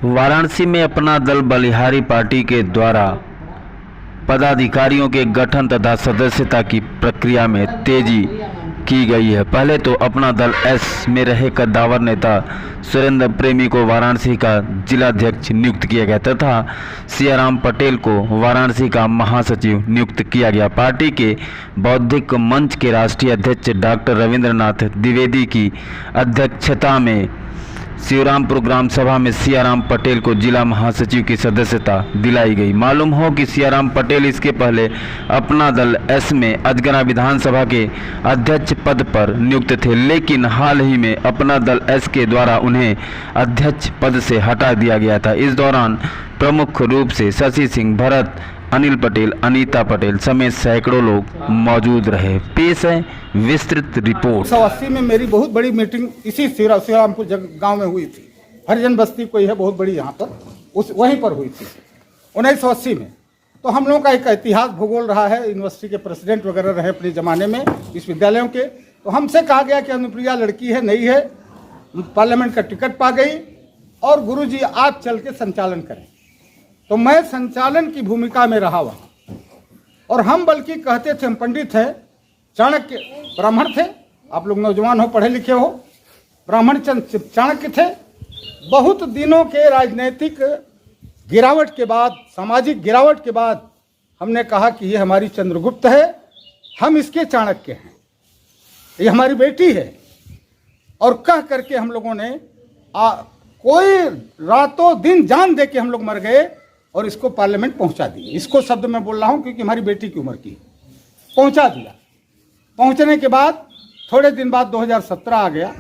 वाराणसी में अपना दल बलिहारी पार्टी के द्वारा पदाधिकारियों के गठन तथा सदस्यता की प्रक्रिया में तेजी की गई है। पहले तो अपना दल एस में रहे कद्दावर नेता सुरेंद्र प्रेमी को वाराणसी का जिलाध्यक्ष नियुक्त किया गया तथा सियाराम पटेल को वाराणसी का महासचिव नियुक्त किया गया। पार्टी के बौद्धिक मंच के राष्ट्रीय अध्यक्ष डॉक्टर रविंद्रनाथ द्विवेदी की अध्यक्षता में शिवरामपुर ग्राम सभा में सियाराम पटेल को जिला महासचिव की सदस्यता दिलाई गई। मालूम हो कि सियाराम पटेल इसके पहले अपना दल एस में अजगरा विधानसभा के अध्यक्ष पद पर नियुक्त थे, लेकिन हाल ही में अपना दल एस के द्वारा उन्हें अध्यक्ष पद से हटा दिया गया था। इस दौरान प्रमुख रूप से शशि सिंह, भरत, अनिल पटेल, अनीता पटेल समेत सैकड़ों लोग मौजूद रहे। पेश है विस्तृत रिपोर्ट। 1980 में मेरी बहुत बड़ी मीटिंग इसी शिवरामपुर गांव में हुई थी। हरिजन बस्ती कोई है बहुत बड़ी यहाँ पर, वहीं पर हुई थी 1980 में। तो हम लोगों का एक इतिहास भूगोल रहा है, यूनिवर्सिटी के प्रेसिडेंट वगैरह रहे अपने ज़माने में विश्वविद्यालयों के। तो हमसे कहा गया कि अनुप्रिया लड़की है, नई है, पार्लियामेंट का टिकट पा गई और गुरुजी आप चल के संचालन करें। तो मैं संचालन की भूमिका में रहा वहाँ, और हम बल्कि कहते थे, हम पंडित हैं, चाणक्य ब्राह्मण थे, आप लोग नौजवान हो, पढ़े लिखे हो, ब्राह्मण चाणक्य थे। बहुत दिनों के राजनीतिक गिरावट के बाद, सामाजिक गिरावट के बाद हमने कहा कि ये हमारी चंद्रगुप्त है, हम इसके चाणक्य हैं, ये हमारी बेटी है। और कह करके हम लोगों ने कोई रातों दिन जान दे के हम लोग मर गए और इसको पार्लियामेंट पहुंचा दिए। इसको शब्द में बोल रहा हूं क्योंकि हमारी बेटी की उम्र की, पहुंचा दिया। पहुंचने के बाद थोड़े दिन बाद 2017 आ गया।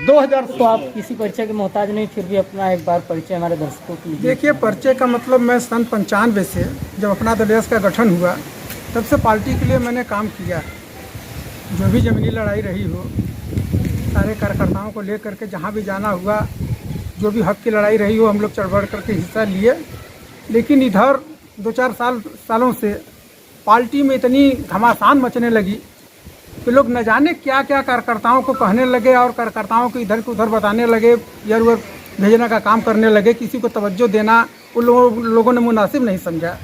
2000 तो आप किसी परिचय के मोहताज नहीं, फिर भी अपना एक बार परिचय हमारे दर्शकों के लिए। देखिए, परिचय का मतलब मैं सन 95 से जब अपना दल एस का गठन हुआ तब से पार्टी के लिए मैंने काम किया। जो भी ज़मीनी लड़ाई रही हो, सारे कार्यकर्ताओं को ले करके जहाँ भी जाना हुआ, जो भी हक की लड़ाई रही हो, हम लोग चढ़ बढ़ करके हिस्सा लिए। लेकिन इधर 2-4 सालों से पार्टी में इतनी घमासान मचने लगी कि लोग न जाने क्या क्या कार्यकर्ताओं को कहने लगे और कार्यकर्ताओं को इधर को उधर बताने लगे, इधर उधर भेजने का काम करने लगे। किसी को तवज्जो देना उन लोगों ने मुनासिब नहीं समझा।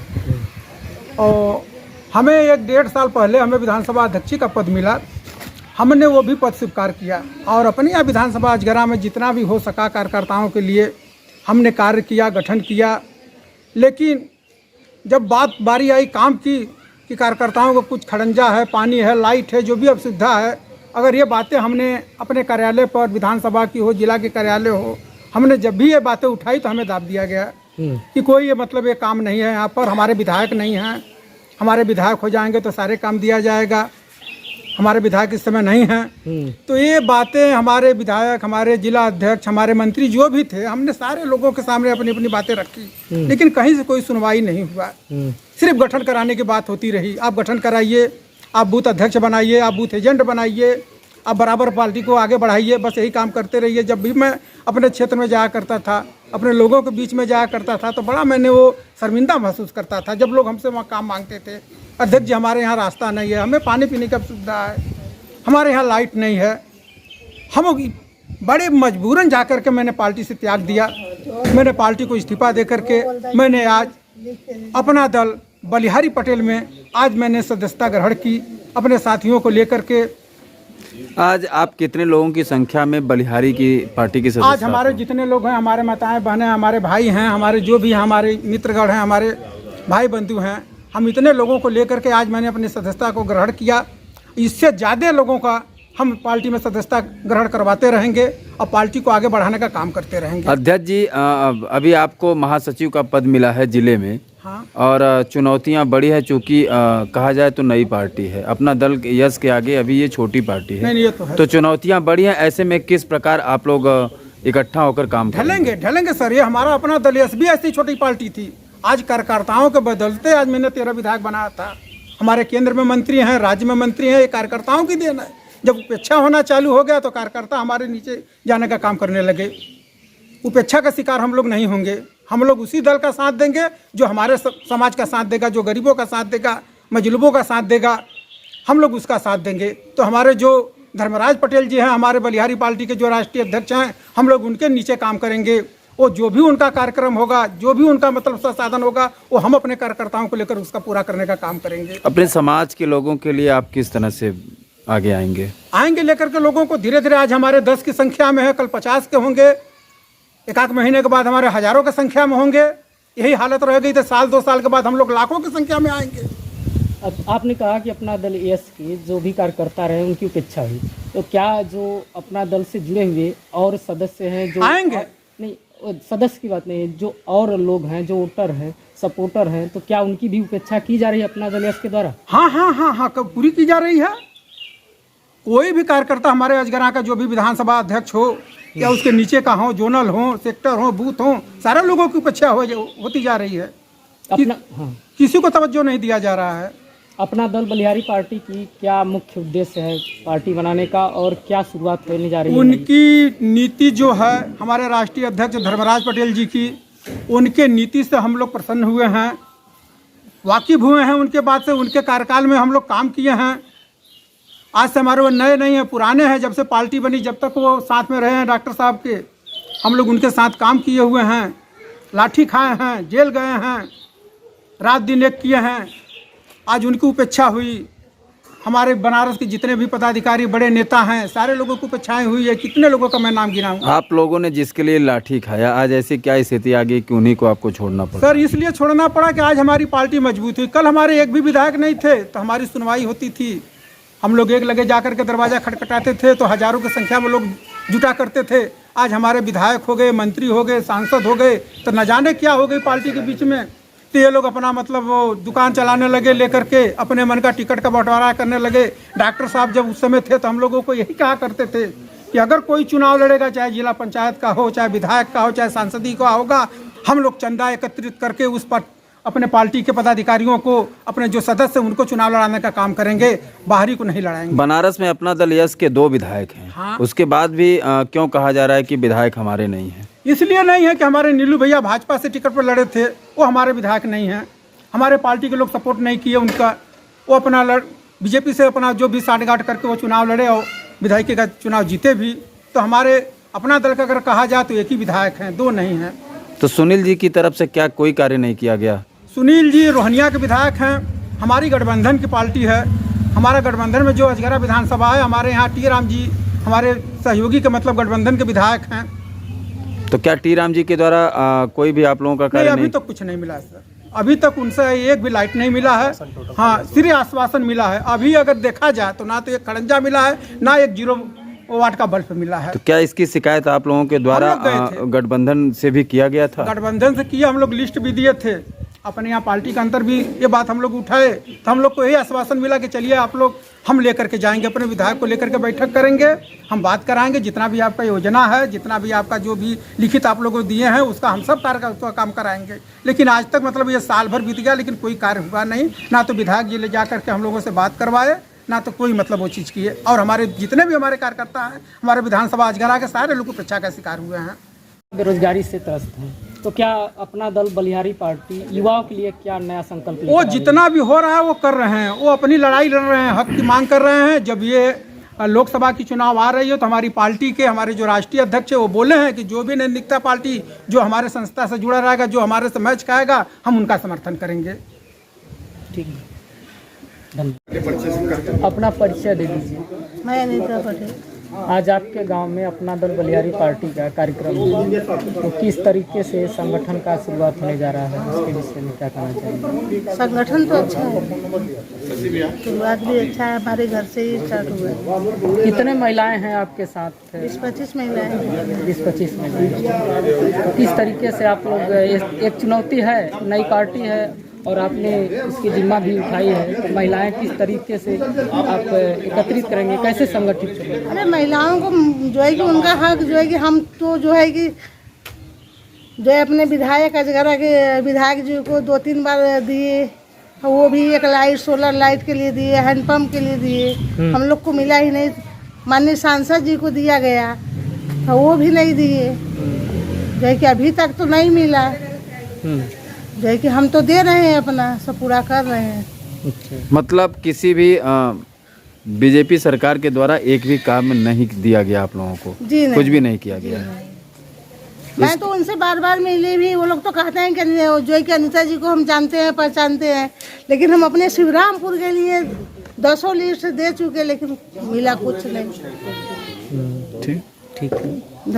और हमें 1-1.5 साल पहले हमें विधानसभा अध्यक्ष का पद मिला। हमने वो भी पद स्वीकार किया और अपने यहाँ विधानसभा अजगरा में जितना भी हो सका कार्यकर्ताओं के लिए हमने कार्य किया, गठन किया। लेकिन जब बारी आई काम की कि कार्यकर्ताओं को कुछ खड़ंजा है, पानी है, लाइट है, जो भी अब सुविधा है, अगर ये बातें हमने अपने कार्यालय पर, विधानसभा की हो, जिला के कार्यालय हो, हमने जब भी ये बातें उठाई तो हमें दाब दिया गया कि कोई ये मतलब ये काम नहीं है, यहाँ पर हमारे विधायक नहीं हैं, हमारे विधायक हो जाएंगे तो सारे काम दिया जाएगा, हमारे विधायक इस समय नहीं हैं। तो ये बातें हमारे विधायक, हमारे जिला अध्यक्ष, हमारे मंत्री जो भी थे, हमने सारे लोगों के सामने अपनी अपनी बातें रखी, लेकिन कहीं से कोई सुनवाई नहीं हुआ। सिर्फ गठन कराने की बात होती रही। आप गठन कराइए, आप बूथ अध्यक्ष बनाइए, आप बूथ एजेंट बनाइए, आप बराबर पार्टी को आगे बढ़ाइए, बस यही काम करते रहिए। जब भी मैं अपने क्षेत्र में जाया करता था, अपने लोगों के बीच में जाया करता था, तो बड़ा मैंने वो शर्मिंदा महसूस करता था जब लोग हमसे वहाँ काम मांगते थे। अध्यक्ष जी, हमारे यहाँ रास्ता नहीं है, हमें पानी पीने की सुविधा है, हमारे यहाँ लाइट नहीं है। हम बड़े मजबूरन जा कर के मैंने पार्टी से त्याग दिया। मैंने पार्टी को इस्तीफा दे करके मैंने आज अपना दल बलिहारी पटेल में आज मैंने सदस्यता ग्रहण की अपने साथियों को लेकर के। आज आप कितने लोगों की संख्या में बलिहारी की पार्टी की सदस्य? आज हमारे जितने लोग हैं, हमारे माताएं बहनें, हमारे भाई हैं, हमारे जो भी हमारे मित्रगण हैं, हमारे भाई बंधु हैं, हम इतने लोगों को लेकर के आज मैंने अपनी सदस्यता को ग्रहण किया। इससे ज़्यादा लोगों का हम पार्टी में सदस्यता ग्रहण करवाते रहेंगे और पार्टी को आगे बढ़ाने का काम करते रहेंगे। अध्यक्ष जी, अभी आपको महासचिव का पद मिला है जिले में। हाँ। और चुनौतियां बड़ी है, चूँकि कहा जाए तो नई पार्टी है, अपना दल यश के आगे अभी ये छोटी पार्टी है। नहीं, ये तो है। तो चुनौतियां बड़ी हैं, ऐसे में किस प्रकार आप लोग इकट्ठा होकर काम ढलेंगे सर। ये हमारा अपना दल यश भी ऐसी छोटी पार्टी थी। आज कार्यकर्ताओं के बदलते आज मैंने 13 विधायक बनाया था। हमारे केंद्र में मंत्री हैं, राज्य में मंत्री हैं, ये कार्यकर्ताओं की देन है। जब उपेक्षा होना चालू हो गया तो कार्यकर्ता हमारे नीचे जाने का काम करने लगे। उपेक्षा का शिकार हम लोग नहीं होंगे। हम लोग उसी दल का साथ देंगे जो हमारे समाज का साथ देगा, जो गरीबों का साथ देगा, मजलूबों का साथ देगा, हम लोग उसका साथ देंगे। तो हमारे जो धर्मराज पटेल जी हैं, हमारे बलिहारी पार्टी के जो राष्ट्रीय अध्यक्ष हैं, हम लोग उनके नीचे काम करेंगे। वो जो भी उनका कार्यक्रम होगा, जो भी उनका मतलब संसाधन होगा, वो हम अपने कार्यकर्ताओं को लेकर उसका पूरा करने का काम करेंगे। अपने समाज के लोगों के लिए आप किस तरह से आगे आएंगे लेकर के लोगों को धीरे धीरे। आज हमारे 10 की संख्या में है, कल 50 के होंगे, एक आध महीने के बाद हमारे हजारों की संख्या में होंगे। यही हालत रह गई तो साल 2 साल के बाद हम लोग लाखों की संख्या में आएंगे। अब आपने कहा कि अपना दल एस के जो भी कार्यकर्ता रहे उनकी उपेक्षा हुई, तो क्या जो अपना दल से जुड़े हुए और सदस्य हैं जो आएंगे? नहीं, सदस्य की बात नहीं है, जो और लोग हैं, जो वोटर हैं, सपोर्टर हैं, तो क्या उनकी भी उपेक्षा की जा रही है अपना दल एस के द्वारा? हाँ, कब पूरी की जा रही है। कोई भी कार्यकर्ता हमारे अजगरा का जो भी विधानसभा अध्यक्ष हो या उसके नीचे का हो, जोनल हो, सेक्टर हो, बूथ हो, सारे लोगों की उपेक्षा होती जा रही है। किसी को तवज्जो नहीं दिया जा रहा है। अपना दल बलिहारी पार्टी की क्या मुख्य उद्देश्य है पार्टी बनाने का और क्या शुरुआत होने जा रही है? उनकी नीति जो है, हमारे राष्ट्रीय अध्यक्ष धर्मराज पटेल जी की, उनके नीति से हम लोग प्रसन्न हुए हैं, वाकिफ हुए हैं। उनके बाद से उनके कार्यकाल में हम लोग काम किए हैं। आज से हमारे वो नए नहीं हैं, पुराने हैं। जब से पार्टी बनी, जब तक वो साथ में रहे हैं डॉक्टर साहब के, हम लोग उनके साथ काम किए हुए हैं, लाठी खाए हैं, जेल गए हैं, रात दिन एक किए हैं। आज उनकी उपेक्षा हुई। हमारे बनारस के जितने भी पदाधिकारी बड़े नेता हैं, सारे लोगों को उपेक्षाएं हुई है। कितने लोगों का मैं नाम गिनाऊं। आप लोगों ने जिसके लिए लाठी खाया, आज ऐसी क्या स्थिति आ गई कि उन्हीं को आपको छोड़ना पड़ा? सर, इसलिए छोड़ना पड़ा कि आज हमारी पार्टी मजबूत हुई। कल हमारे एक भी विधायक नहीं थे तो हमारी सुनवाई होती थी। हम लोग एक लगे जाकर के दरवाज़ा खटखटाते थे तो हजारों की संख्या में लोग जुटा करते थे। आज हमारे विधायक हो गए, मंत्री हो गए, सांसद हो गए, तो न जाने क्या हो गई पार्टी के बीच में। तो ये लोग अपना मतलब वो दुकान चलाने लगे, लेकर के अपने मन का टिकट का बंटवारा करने लगे। डॉक्टर साहब जब उस समय थे तो हम लोगों को यही कहा करते थे कि अगर कोई चुनाव लड़ेगा, चाहे जिला पंचायत का हो, चाहे विधायक का हो, चाहे सांसदी का होगा, हम लोग चंदा एकत्रित करके उस पर अपने पार्टी के पदाधिकारियों को, अपने जो सदस्य उनको चुनाव लड़ाने का काम करेंगे, बाहरी को नहीं लड़ाएंगे। बनारस में अपना दल यस के 2 विधायक हैं। हाँ। उसके बाद भी क्यों कहा जा रहा है कि विधायक हमारे नहीं हैं? इसलिए नहीं है कि हमारे नीलू भैया भाजपा से टिकट पर लड़े थे, वो हमारे विधायक नहीं हैं। हमारे पार्टी के लोग सपोर्ट नहीं किए उनका। वो अपना बीजेपी से अपना जो भी साठगांठ करके वो चुनाव लड़े और विधायकी का चुनाव जीते भी। तो हमारे अपना दल का अगर कहा जाए तो एक ही विधायक हैं, 2 नहीं हैं। तो सुनील जी की तरफ से क्या कोई कार्य नहीं किया गया? सुनील जी रोहनिया के विधायक हैं। हमारी गठबंधन की पार्टी है। हमारा गठबंधन में जो अजगरा विधानसभा है, हमारे यहाँ टी राम जी हमारे सहयोगी के मतलब गठबंधन के विधायक हैं। तो क्या टी राम जी के द्वारा कोई भी आप लोगों का कार्य अभी तक कुछ नहीं मिला है सर। अभी तक उनसे एक भी लाइट नहीं मिला है। हाँ, सिर्फ आश्वासन मिला है। अभी अगर देखा जाए तो ना तो एक खड़ंजा मिला है, ना एक 0 वाट का बल्ब मिला है। तो क्या इसकी शिकायत आप लोगों के द्वारा गठबंधन से भी किया गया था? गठबंधन से किया, हम लोग लिस्ट भी दिए थे। अपने यहाँ पार्टी के अंदर भी ये बात हम लोग उठाए तो हम लोग को यही आश्वासन मिला कि चलिए आप लोग, हम लेकर के जाएंगे, अपने विधायक को लेकर के बैठक करेंगे, हम बात कराएंगे, जितना भी आपका योजना है, जितना भी आपका जो भी लिखित आप लोगों को दिए हैं उसका हम सब कार्य का काम कराएंगे। लेकिन आज तक मतलब ये साल भर बीत गया लेकिन कोई कार्य हुआ नहीं। ना तो विधायक जी ले जा करके हम लोगों से बात करवाए, ना तो कोई मतलब वो चीज़ की है। और हमारे जितने भी हमारे कार्यकर्ता हैं, हमारे विधानसभा अजगरा के सारे लोग उपेक्षा का शिकार हुए हैं। बेरोजगारी से त्रस्त हैं, तो क्या अपना दल बलिहारी पार्टी युवाओं के लिए क्या नया संकल्प लेकर वो जितना भी हो रहा है वो कर रहे हैं। वो अपनी लड़ाई लड़ रहे हैं, हक की मांग कर रहे हैं। जब ये लोकसभा की चुनाव आ रही है तो हमारी पार्टी के हमारे जो राष्ट्रीय अध्यक्ष है वो बोले हैं कि जो भी नैतिकता पार्टी जो हमारे संस्था से जुड़ा रहेगा, जो हमारे से मैच खाएगा, हम उनका समर्थन करेंगे। ठीक है, धन्यवाद। अपना परिचय दे दीजिए। मैं अनीता पटेल। आज आपके गांव में अपना दल बलिहारी पार्टी का कार्यक्रम है, तो किस तरीके से संगठन का शुरुआत होने जा रहा है, उसके विषय में क्या कहना चाहिए? संगठन तो अच्छा है, शुरुआत भी अच्छा है। हमारे घर से ही स्टार्ट हुआ है। कितने महिलाएं हैं आपके साथ? 20-25 महिलाएं हैं। 20-25 महिलाएं। तो किस तरीके से आप लोग, एक चुनौती है, नई पार्टी है और आपने इसकी जिम्मा भी उठाई है, तो महिलाएं किस तरीके से आप एकत्रित करेंगे, कैसे संगठित करेंगे? अरे महिलाओं को जो है कि उनका हक जो है कि हम तो जो है कि जो है अपने विधायक अजगरा के विधायक जी को 2-3 बार दिए, वो भी एक लाइट, सोलर लाइट के लिए दिए, हैंडपम्प के लिए दिए। हम लोग को मिला ही नहीं। माननीय सांसद जी को दिया गया तो वो भी नहीं दिए, जो है कि अभी तक तो नहीं मिला। जो है कि हम तो दे रहे हैं, अपना सब पूरा कर रहे हैं। अच्छा। मतलब किसी भी बीजेपी सरकार के द्वारा एक भी काम नहीं दिया गया आप लोगों को? जी नहीं, कुछ भी नहीं किया गया। मैं तो उनसे बार बार मिली भी, वो लोग तो कहते हैं कि जो कि अनीता जी को हम जानते हैं पहचानते हैं, लेकिन हम अपने शिवरामपुर के लिए 10 लिस्ट दे चुके, लेकिन मिला कुछ नहीं। ठीक धन्यवाद।